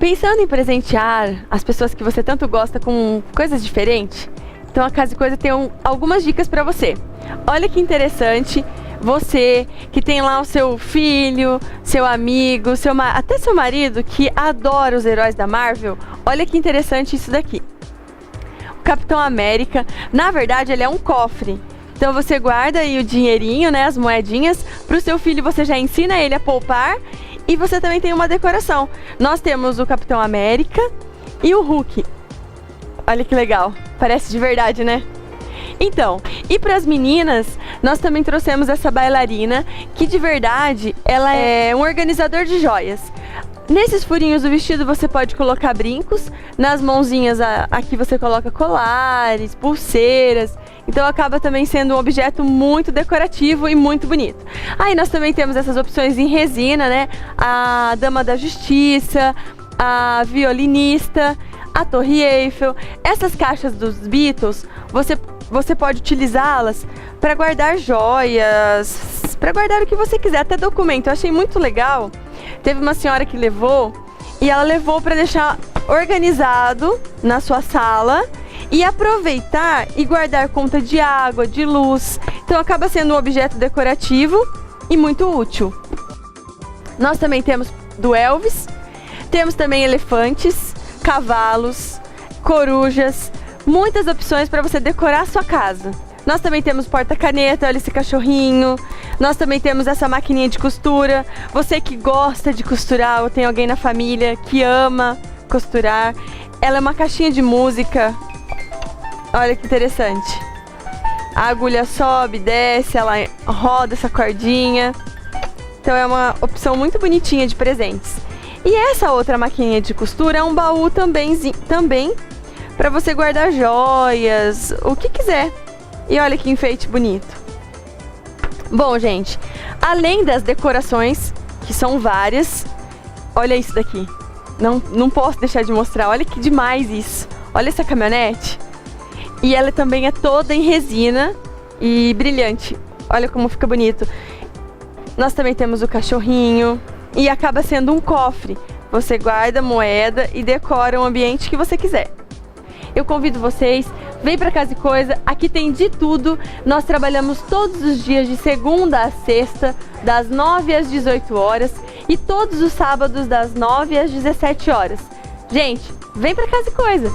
Pensando em presentear as pessoas que você tanto gosta com coisas diferentes, então a Casa e Coisa tem algumas dicas para você. Olha que interessante, você que tem lá o seu filho, seu amigo, até seu marido que adora os heróis da Marvel, olha que interessante isso daqui. O Capitão América, na verdade ele é um cofre. Então você guarda aí o dinheirinho, né, as moedinhas, para o seu filho você já ensina ele a poupar e você também tem uma decoração. Nós temos o Capitão América e o Hulk. Olha que legal, parece de verdade, né? Então, e para as meninas, nós também trouxemos essa bailarina, que de verdade, ela é um organizador de joias. Nesses furinhos do vestido você pode colocar brincos, nas mãozinhas aqui você coloca colares, pulseiras, então acaba também sendo um objeto muito decorativo e muito bonito. Aí nós também temos essas opções em resina, né? A Dama da Justiça, a violinista, a Torre Eiffel. Essas caixas dos Beatles, você pode utilizá-las para guardar joias, para guardar o que você quiser, até documento. Eu achei muito legal. Teve uma senhora que levou e ela levou para deixar organizado na sua sala e aproveitar e guardar conta de água, de luz. Então acaba sendo um objeto decorativo e muito útil. Nós também temos do Elvis, temos também elefantes, cavalos, corujas, muitas opções para você decorar a sua casa. Nós também temos porta-caneta, olha esse cachorrinho. Nós também temos essa maquininha de costura. Você que gosta de costurar ou tem alguém na família que ama costurar. Ela é uma caixinha de música. Olha que interessante. A agulha sobe, desce, ela roda essa cordinha. Então é uma opção muito bonitinha de presentes. E essa outra maquininha de costura é um baú também para você guardar joias, o que quiser. E olha que enfeite bonito. Bom, gente, além das decorações, que são várias, olha isso daqui. Não posso deixar de mostrar, olha que demais isso. Olha essa caminhonete. E ela também é toda em resina e brilhante. Olha como fica bonito. Nós também temos o cachorrinho e acaba sendo um cofre. Você guarda moeda e decora o ambiente que você quiser. Eu convido vocês, vem pra Casa e Coisa, aqui tem de tudo. Nós trabalhamos todos os dias de segunda a sexta, das 9 às 18 horas e todos os sábados das 9 às 17 horas. Gente, vem pra Casa e Coisa!